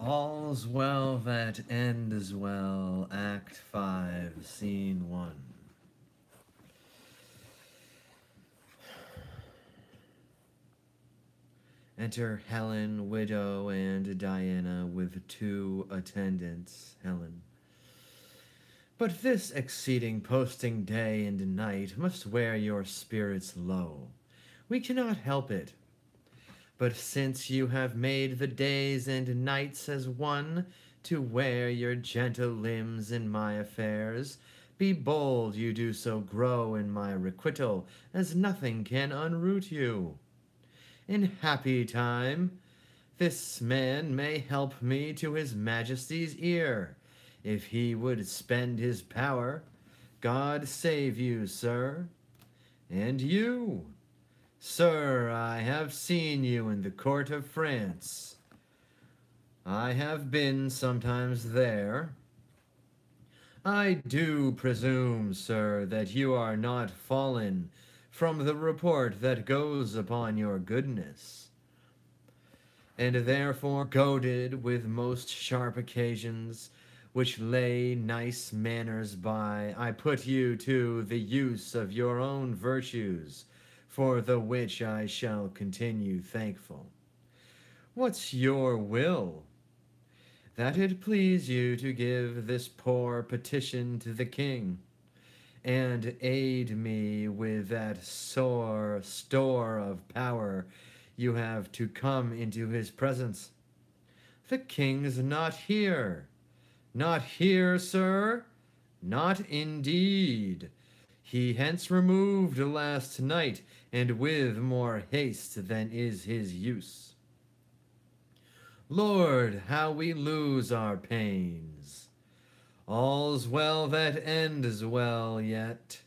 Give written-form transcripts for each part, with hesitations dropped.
All's well that ends well. Act 5, Scene 1. Enter Helen, widow, and Diana with 2 attendants. Helen. But this exceeding posting day and night must wear your spirits low. We cannot help it. But since you have made the days and nights as one, to wear your gentle limbs in my affairs, be bold you do so grow in my requital, as nothing can unroot you. In happy time, this man may help me to his majesty's ear, if he would spend his power. God save you, sir. And you, sir, I have seen you in the court of France. I have been sometimes there. I do presume, sir, that you are not fallen from the report that goes upon your goodness, and therefore goaded with most sharp occasions, which lay nice manners by, I put you to the use of your own virtues, for the which I shall continue thankful. What's your will? That it please you to give this poor petition to the king, and aid me with that sore store of power you have to come into his presence. The king's not here. Not here, sir? Not indeed. He hence removed last night, and with more haste than is his use. Lord, how we lose our pains! All's well that ends well yet,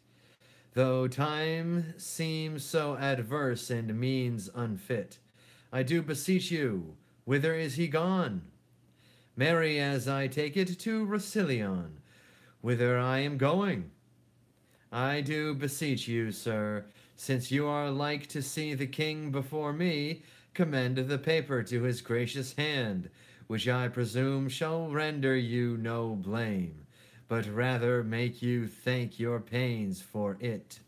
though time seems so adverse and means unfit. I do beseech you, whither is he gone? Marry, as I take it, to Rossillon, whither I am going. I do beseech you, sir, since you are like to see the king before me, commend the paper to his gracious hand, which I presume shall render you no blame, but rather make you thank your pains for it.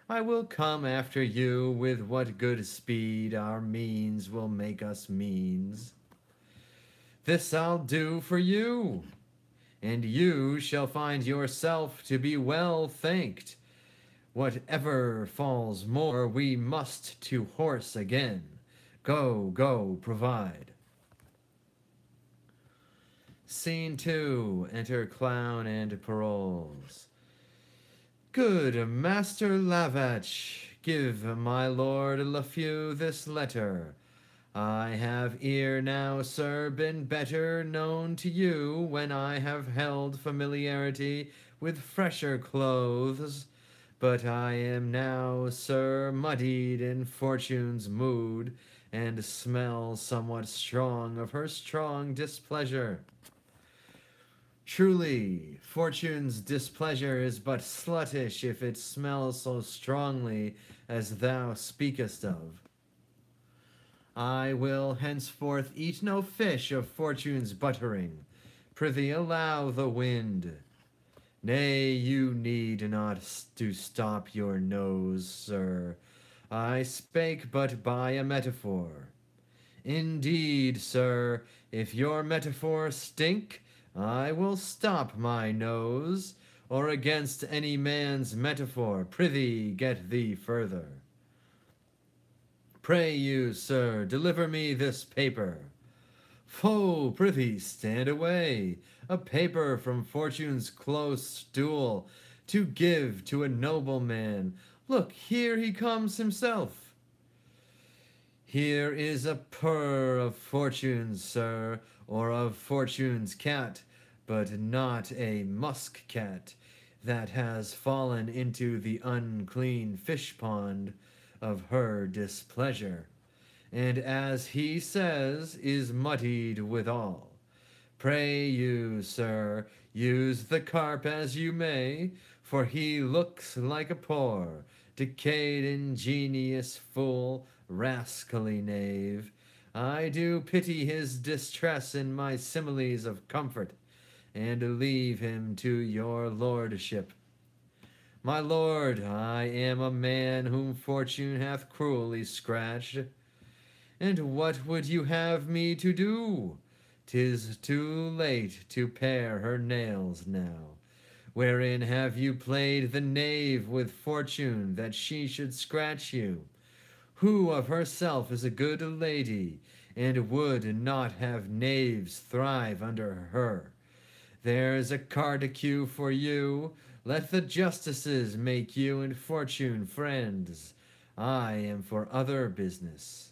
I will come after you with what good speed our means will make us means. This I'll do for you, and you shall find yourself to be well thanked. Whatever falls more, we must to horse again. Go, go, provide. Scene 2. Enter Clown and Paroles. Good Master Lavatch, give my Lord Lafeu this letter. I have ere now, sir, been better known to you when I have held familiarity with fresher clothes, but I am now, sir, muddied in Fortune's mood, and smell somewhat strong of her strong displeasure. Truly, Fortune's displeasure is but sluttish if it smells so strongly as thou speakest of. I will henceforth eat no fish of Fortune's buttering. Prithee allow the wind. Nay, you need not to stop your nose, sir. I spake but by a metaphor. Indeed, sir, if your metaphor stink, I will stop my nose, or against any man's metaphor, prithee get thee further. Pray you, sir, deliver me this paper. Foh, prithee stand away, a paper from Fortune's close stool, to give to a nobleman. Look, here he comes himself. Here is a purr of Fortune, sir, or of Fortune's cat, but not a musk cat that has fallen into the unclean fish pond of her displeasure, and as he says, is muddied withal. Pray you, sir, use the carp as you may, for he looks like a poor, decayed, ingenious fool, rascally knave. I do pity his distress in my similes of comfort, and leave him to your lordship. My lord, I am a man whom fortune hath cruelly scratched, and what would you have me to do? 'Tis too late to pare her nails now. Wherein have you played the knave with fortune that she should scratch you? Who of herself is a good lady, and would not have knaves thrive under her? There's a cardicue for you. Let the justices make you and fortune friends. I am for other business.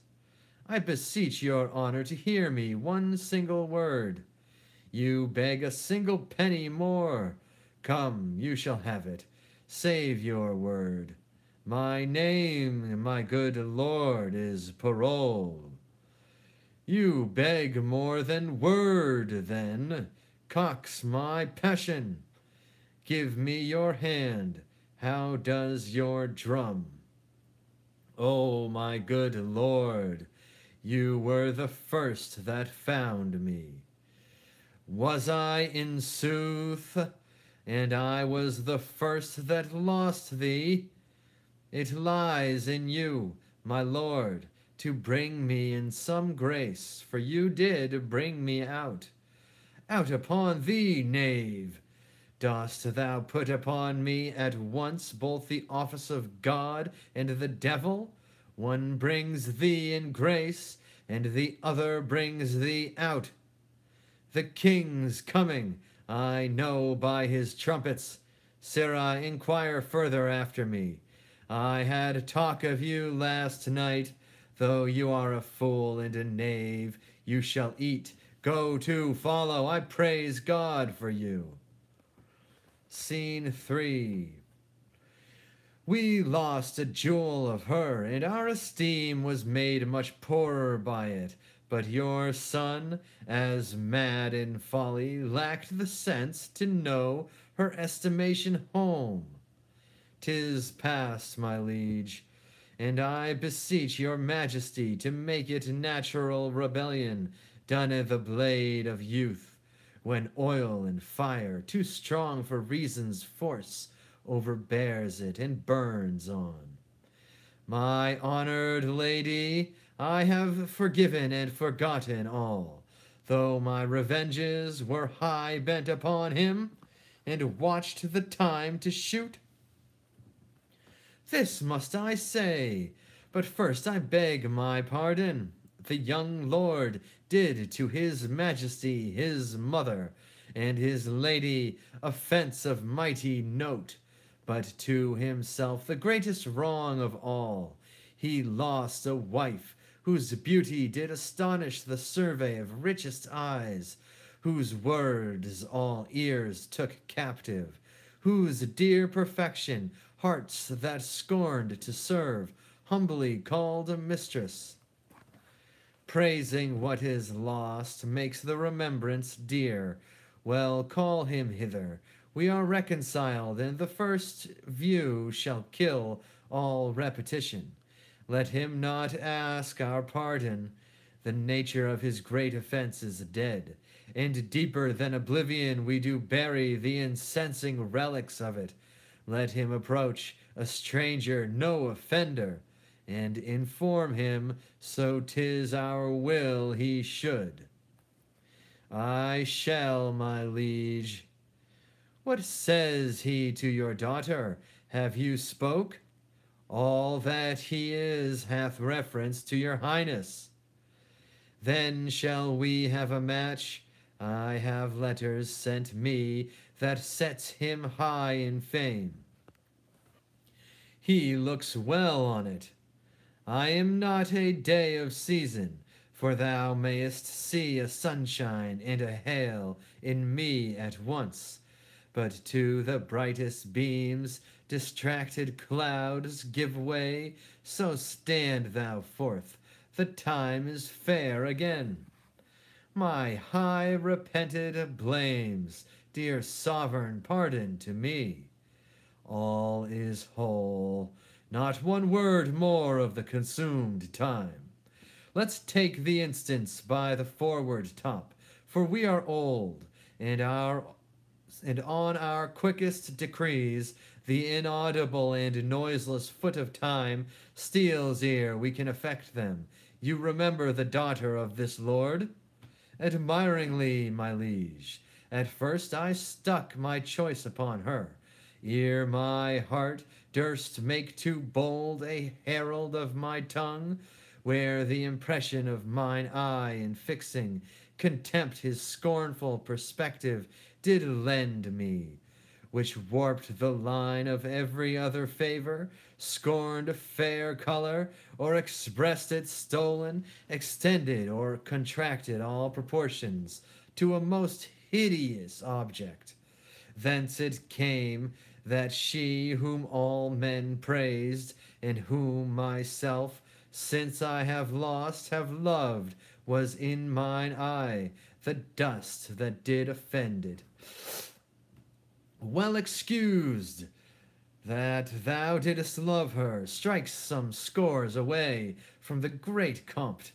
I beseech your honor to hear me one single word. You beg a single penny more. Come, you shall have it. Save your word. My name, my good lord, is Parole. You beg more than word, then. Cox my passion. Give me your hand. How does your drum? Oh, my good lord, you were the first that found me. Was I in sooth? And I was the first that lost thee. It lies in you, my lord, to bring me in some grace, for you did bring me out. Out upon thee, knave! Dost thou put upon me at once both the office of God and the devil? One brings thee in grace, and the other brings thee out. The king's coming, I know by his trumpets. Sirrah, inquire further after me. I had talk of you last night. Though you are a fool and a knave, you shall eat. Go to, follow, I praise God for you. Scene 3. We lost a jewel of her, and our esteem was made much poorer by it. But your son, as mad in folly, lacked the sense to know her estimation home. 'Tis past, my liege, and I beseech your majesty to make it natural rebellion done at the blade of youth, when oil and fire, too strong for reason's force, overbears it and burns on. My honored lady, I have forgiven and forgotten all, though my revenges were high bent upon him, and watched the time to shoot. This must I say, but first I beg my pardon. The young lord did to his majesty his mother and his lady offence of mighty note, but to himself the greatest wrong of all. He lost a wife whose beauty did astonish the survey of richest eyes, whose words all ears took captive, whose dear perfection hearts that scorned to serve humbly called a mistress. Praising what is lost makes the remembrance dear. Well, call him hither. We are reconciled, and the first view shall kill all repetition. Let him not ask our pardon. The nature of his great offense is dead, and deeper than oblivion we do bury the incensing relics of it. Let him approach, a stranger, no offender, and inform him, so 'tis our will he should. I shall, my liege. What says he to your daughter? Have you spoke? All that he is hath reference to your highness. Then shall we have a match? I have letters sent me that sets him high in fame. He looks well on it. I am not a day of season, for thou mayest see a sunshine and a hail in me at once. But to the brightest beams distracted clouds give way, so stand thou forth, the time is fair again. My high repented blames, dear sovereign, pardon to me. All is whole, not one word more of the consumed time. Let's take the instance by the forward top, for we are old, and on our quickest decrees the inaudible and noiseless foot of time steals ere we can effect them. You remember the daughter of this lord? Admiringly, my liege. At first I stuck my choice upon her, ere my heart durst make too bold a herald of my tongue, where the impression of mine eye in fixing contempt his scornful perspective did lend me, which warped the line of every other favor, scorned fair color, or expressed it stolen, extended or contracted all proportions to a most hideous object. Thence it came that she whom all men praised, and whom myself, since I have lost, have loved, was in mine eye the dust that did offend it. Well excused that thou didst love her, strikes some scores away from the great compt,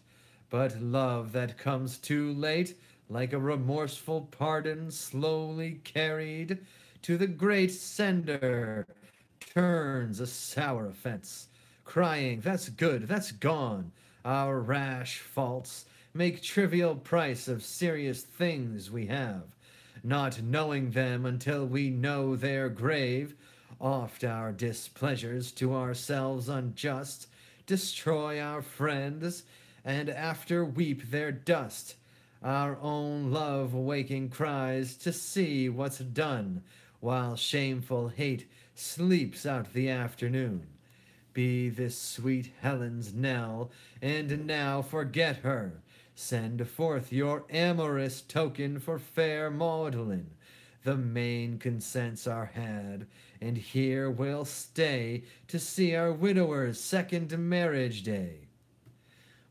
but love that comes too late, like a remorseful pardon slowly carried to the great sender, turns a sour offense, crying, that's good, that's gone. Our rash faults make trivial price of serious things we have, not knowing them until we know their grave. Oft our displeasures to ourselves unjust destroy our friends, and after weep their dust. Our own love waking cries to see what's done, while shameful hate sleeps out the afternoon. Be this sweet Helen's knell, and now forget her. Send forth your amorous token for fair Magdalen. The main consents are had, and here we'll stay to see our widower's second marriage day.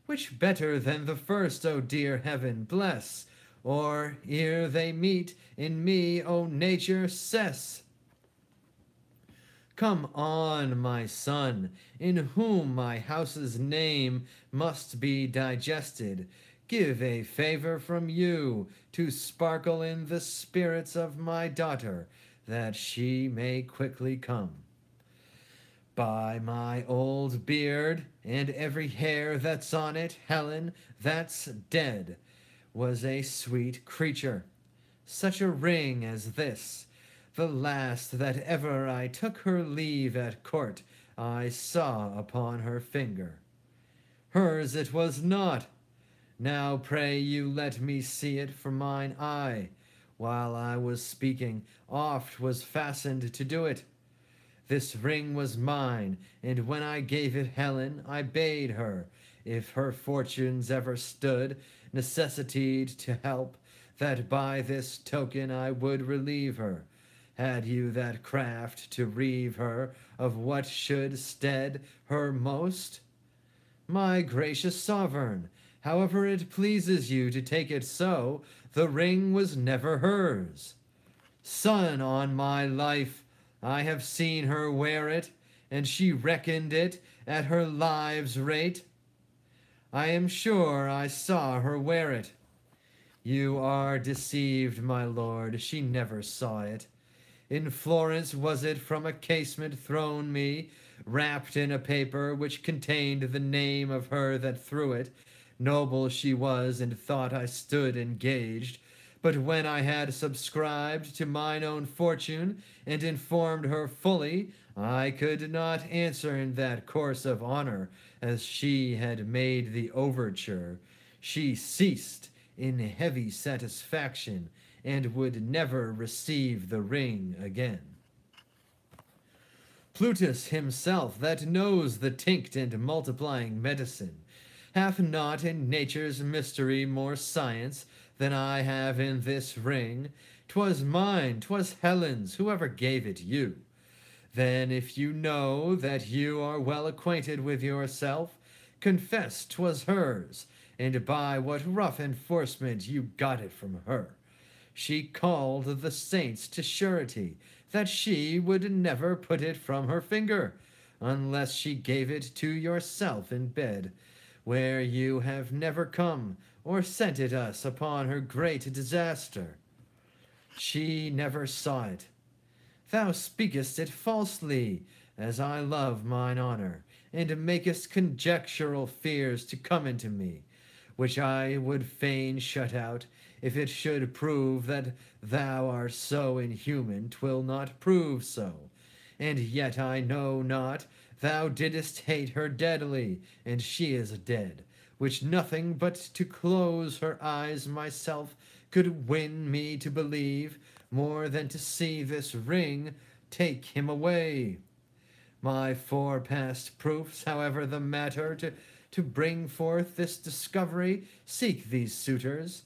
Which better than the first, O dear heaven, bless, or ere they meet in me, O nature, cess. Come on, my son, in whom my house's name must be digested. Give a favor from you to sparkle in the spirits of my daughter, that she may quickly come. By my old beard and every hair that's on it, Helen, that's dead, was a sweet creature. Such a ring as this, the last that ever I took her leave at court, I saw upon her finger. Hers it was not. Now pray you let me see it for mine eye. While I was speaking, oft was fastened to do it. This ring was mine, and when I gave it Helen, I bade her, if her fortunes ever stood, necessitied to help, that by this token I would relieve her. Had you that craft to reave her of what should stead her most? My gracious sovereign, however it pleases you to take it so, the ring was never hers. Son, on my life, I have seen her wear it, and she reckoned it at her live's rate. I am sure I saw her wear it. You are deceived, my lord, she never saw it. In Florence was it from a casement thrown me, wrapped in a paper which contained the name of her that threw it. Noble she was, and thought I stood engaged. But when I had subscribed to mine own fortune, and informed her fully, I could not answer in that course of honor, as she had made the overture. She ceased in heavy satisfaction, and would never receive the ring again. Plutus himself, that knows the tinct and multiplying medicine, hath not in nature's mystery more science than I have in this ring. 'Twas mine, 'twas Helen's, whoever gave it you. Then if you know that you are well acquainted with yourself, confess 'twas hers, and by what rough enforcement you got it from her. She called the saints to surety that she would never put it from her finger, unless she gave it to yourself in bed, where you have never come, or sent it us upon her great disaster. She never saw it. Thou speakest it falsely, as I love mine honour, and makest conjectural fears to come into me, which I would fain shut out. If it should prove that thou art so inhuman, 'twill not prove so. And yet I know not, thou didst hate her deadly, and she is dead, which nothing but to close her eyes myself could win me to believe, more than to see this ring take him away. My forepast proofs, however the matter, to bring forth this discovery, seek these suitors.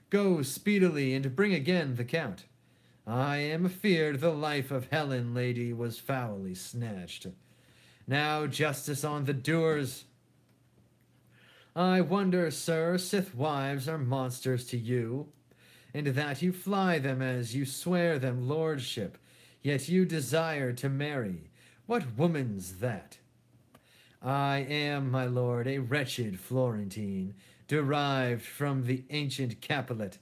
Go speedily and bring again the count. I am afeard the life of Helen, lady, was foully snatched. Now justice on the doers. I wonder, sir, sith wives are monsters to you, and that you fly them as you swear them lordship, yet you desire to marry. What woman's that? I am, my lord, a wretched Florentine, derived from the ancient Capulet.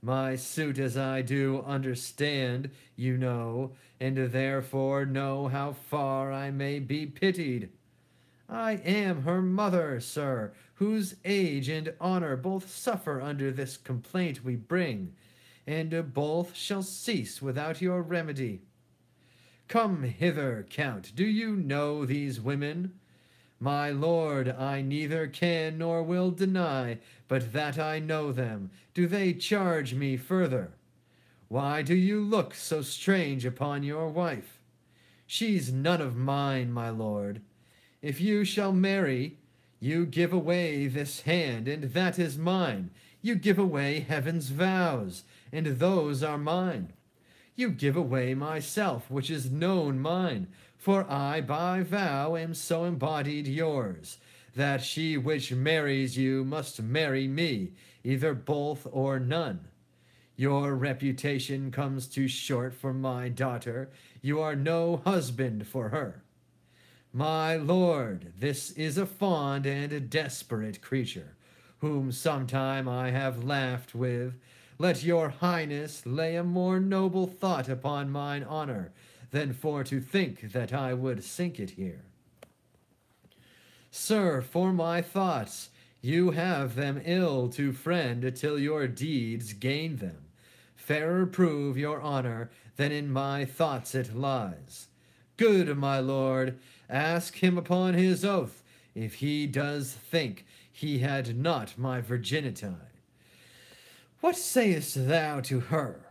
My suit, as I do understand, you know, and therefore know how far I may be pitied. I am her mother, sir, whose age and honour both suffer under this complaint we bring, and both shall cease without your remedy. Come hither, Count, do you know these women? My lord, I neither can nor will deny, but that I know them. Do they charge me further? Why do you look so strange upon your wife? She's none of mine, my lord. If you shall marry, you give away this hand, and that is mine. You give away heaven's vows, and those are mine. You give away myself, which is known mine, for I by vow am so embodied yours, that she which marries you must marry me, either both or none. Your reputation comes too short for my daughter. You are no husband for her. My lord, this is a fond and a desperate creature, whom sometime I have laughed with. Let your highness lay a more noble thought upon mine honour, than for to think that I would sink it here. Sir, for my thoughts, you have them ill to friend till your deeds gain them. Fairer prove your honour than in my thoughts it lies. Good my lord, ask him upon his oath, if he does think he had not my virginity. What sayest thou to her?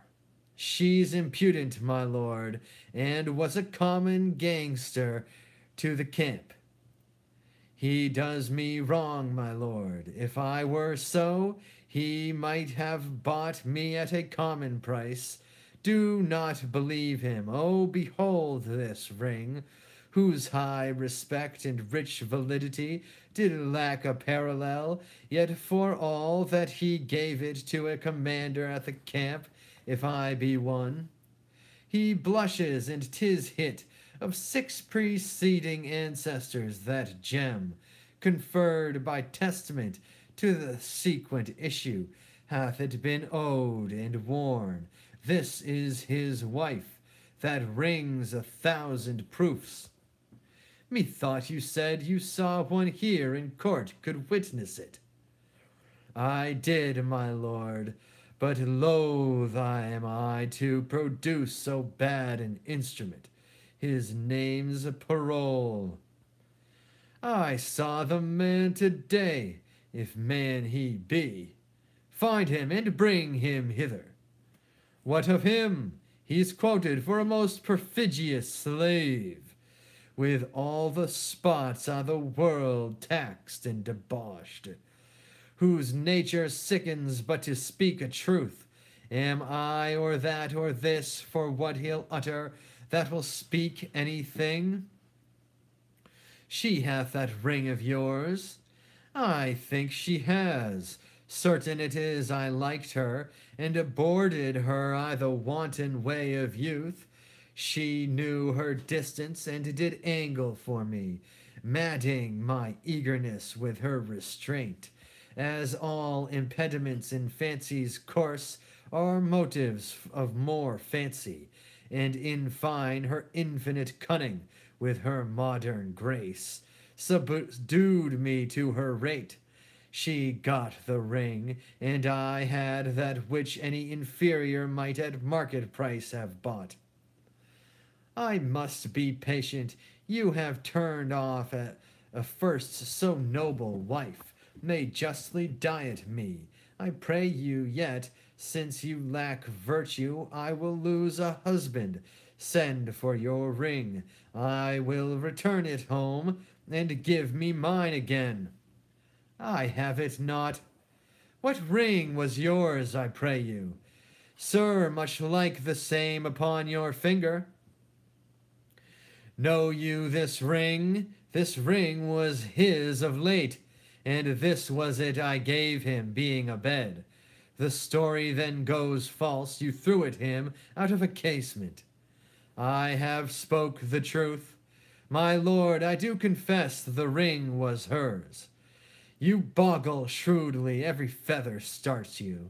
She's impudent, my lord, and was a common gangster to the camp. He does me wrong, my lord. If I were so, he might have bought me at a common price. Do not believe him. Oh, behold this ring, whose high respect and rich validity did lack a parallel, yet for all that he gave it to a commander at the camp, if I be one, he blushes, and 'tis hit of 6 preceding ancestors, that gem, conferred by testament to the sequent issue, hath it been owed and worn. This is his wife, that rings 1,000 proofs. Methought you said you saw one here in court could witness it. I did, my lord, but loath am I to produce so bad an instrument. His name's Parole. I saw the man today, if man he be. Find him and bring him hither. What of him? He's quoted for a most perfidious slave, with all the spots of the world taxed and debauched, whose nature sickens but to speak a truth. Am I or that or this for what he'll utter that will speak anything? She hath that ring of yours. I think she has. Certain it is I liked her, and abhorred her I the wanton way of youth. She knew her distance, and did angle for me, madding my eagerness with her restraint, as all impediments in fancy's course are motives of more fancy, and in fine her infinite cunning with her modern grace subdued me to her rate. She got the ring, and I had that which any inferior might at market price have bought. I must be patient. You have turned off a first so noble wife, may justly diet me. I pray you yet, since you lack virtue, I will lose a husband. Send for your ring. I will return it home, and give me mine again. I have it not. What ring was yours, I pray you? Sir, much like the same upon your finger. Know you this ring? This ring was his of late, and this was it I gave him, being abed. The story then goes false, you threw it him out of a casement. I have spoke the truth. My lord, I do confess the ring was hers. You boggle shrewdly, every feather starts you.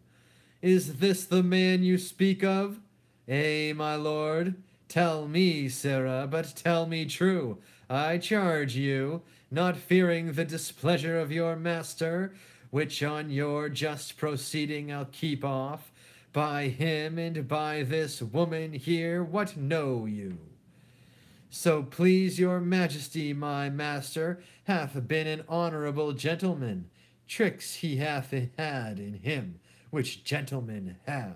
Is this the man you speak of? My lord, tell me, sirrah, but tell me true. I charge you, not fearing the displeasure of your master, which on your just proceeding I'll keep off, by him and by this woman here, what know you? So please your majesty, my master hath been an honorable gentleman. Tricks he hath had in him, which gentlemen have.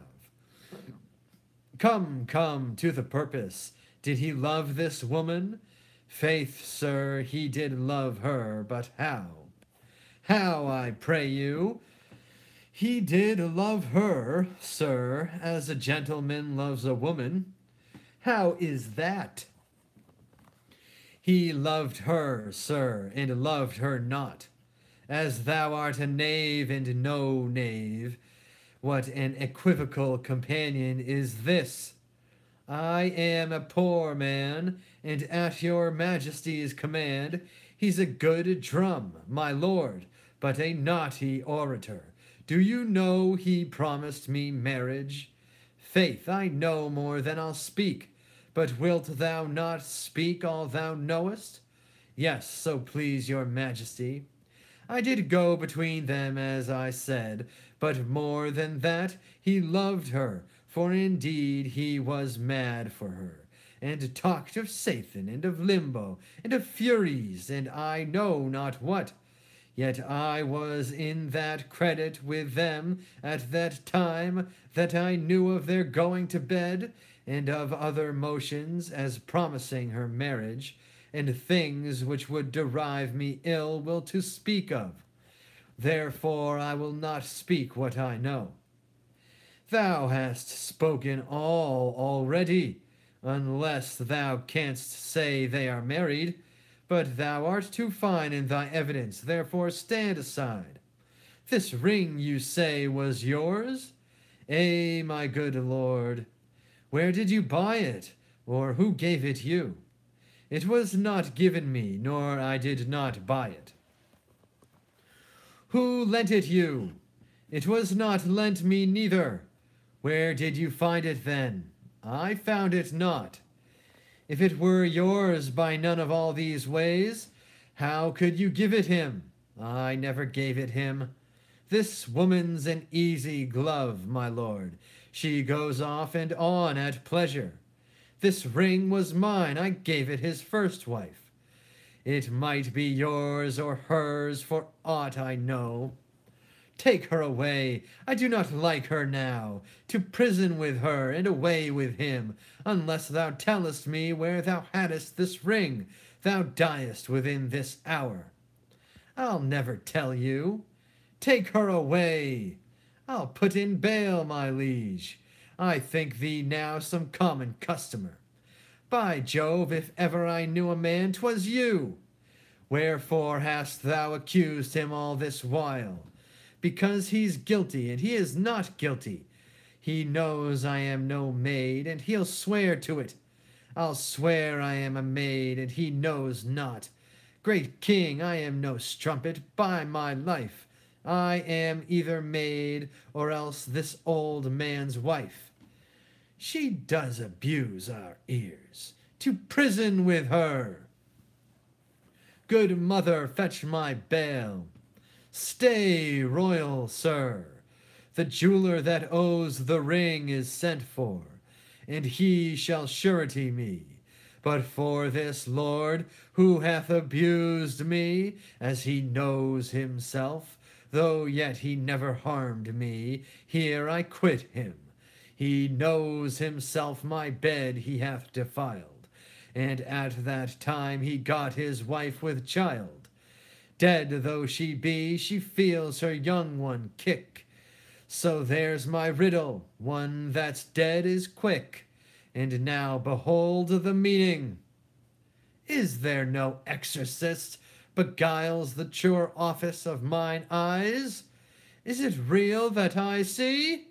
Come, come, to the purpose. Did he love this woman? Faith, sir, he did love her, but how? How, I pray you? He did love her, sir, as a gentleman loves a woman. How is that? He loved her, sir, and loved her not. As thou art a knave and no knave, what an equivocal companion is this? I am a poor man, and at your majesty's command, he's a good drum, my lord, but a naughty orator. Do you know he promised me marriage? Faith, I know more than I'll speak. But wilt thou not speak all thou knowest? Yes, so please your majesty. I did go between them, as I said, but more than that, he loved her, for indeed he was mad for her, and talked of Sathan, and of Limbo, and of Furies, and I know not what. Yet I was in that credit with them at that time that I knew of their going to bed, and of other motions as promising her marriage, and things which would derive me ill will to speak of. Therefore I will not speak what I know. Thou hast spoken all already, unless thou canst say they are married, but thou art too fine in thy evidence, therefore stand aside. This ring, you say, was yours? My good lord. Where did you buy it, or who gave it you? It was not given me, nor I did not buy it. Who lent it you? It was not lent me neither. Where did you find it then? I found it not. If it were yours by none of all these ways, how could you give it him? I never gave it him. This woman's an easy glove, my lord. She goes off and on at pleasure. This ring was mine. I gave it his first wife. It might be yours or hers for aught I know. Take her away. I do not like her now. To prison with her and away with him, unless thou tellest me where thou hadst this ring. Thou diest within this hour. I'll never tell you. Take her away. I'll put in bail, my liege. I think thee now some common customer. By Jove, if ever I knew a man, 'twas you. Wherefore hast thou accused him all this while? Because he's guilty, and he is not guilty. He knows I am no maid, and he'll swear to it. I'll swear I am a maid, and he knows not. Great king, I am no strumpet, by my life. I am either maid or else this old man's wife. She does abuse our ears. To prison with her! Good mother, fetch my bail. Stay, royal sir. The jeweler that owes the ring is sent for, and he shall surety me. But for this lord who hath abused me, as he knows himself, though yet he never harmed me, here I quit him. He knows himself my bed he hath defiled, and at that time he got his wife with child. Dead though she be, she feels her young one kick. So there's my riddle, one that's dead is quick. And now behold the meaning. Is there no exorcist beguiles the sure office of mine eyes? Is it real that I see?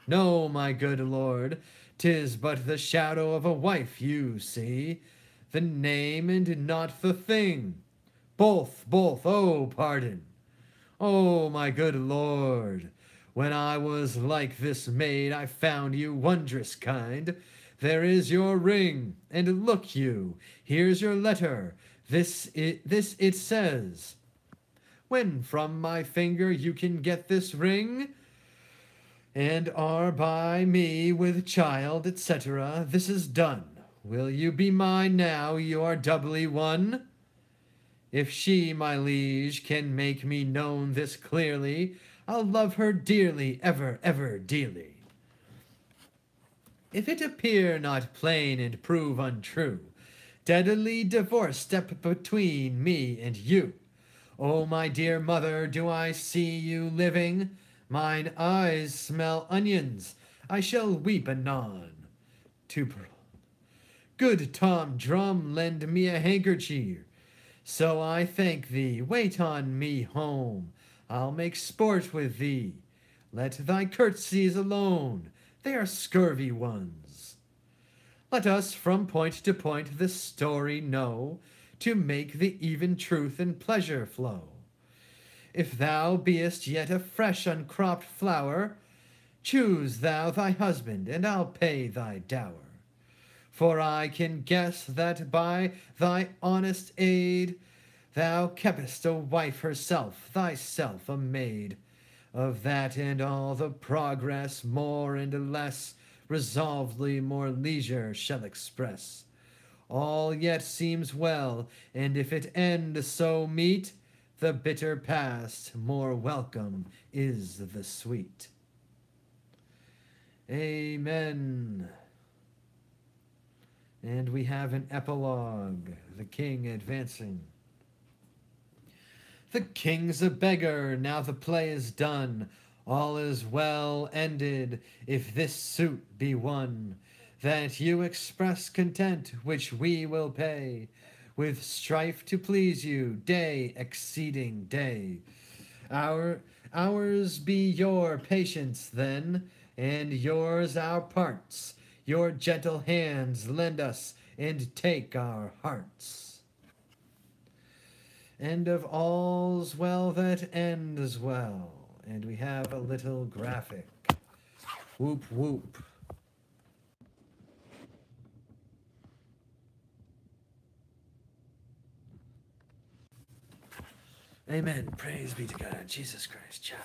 No, my good lord, 'tis but the shadow of a wife you see, the name and not the thing. Both, oh, pardon. Oh, my good lord, when I was like this maid, I found you wondrous kind. There is your ring, and look you, here's your letter. This it says. When from my finger you can get this ring, and are by me with child, etc., this is done. Will you be mine now? You are doubly won. If she, my liege, can make me known this clearly, I'll love her dearly, ever, ever dearly. If it appear not plain and prove untrue, deadly divorce step between me and you. Oh, my dear mother, do I see you living? Mine eyes smell onions. I shall weep anon. Good Tom Drum, lend me a handkerchief. So I thank thee, wait on me home. I'll make sport with thee. Let thy curtsies alone, they are scurvy ones. Let us from point to point this story know, to make the even truth and pleasure flow. If thou beest yet a fresh uncropped flower, choose thou thy husband, and I'll pay thy dower. For I can guess that by thy honest aid thou keptest a wife herself, thyself a maid. Of that and all the progress, more and less, resolvedly more leisure shall express. All yet seems well, and if it end so meet, the bitter past more welcome is the sweet. Amen. And we have an epilogue, the king advancing. The king's a beggar, now the play is done. All is well ended, if this suit be won. That you express content, which we will pay, with strife to please you, day exceeding day. Ours be your patience then, and yours our parts. Your gentle hands lend us and take our hearts. And of all's well that ends well. And we have a little graphic. Whoop whoop. Amen. Praise be to God. Jesus Christ. Ciao.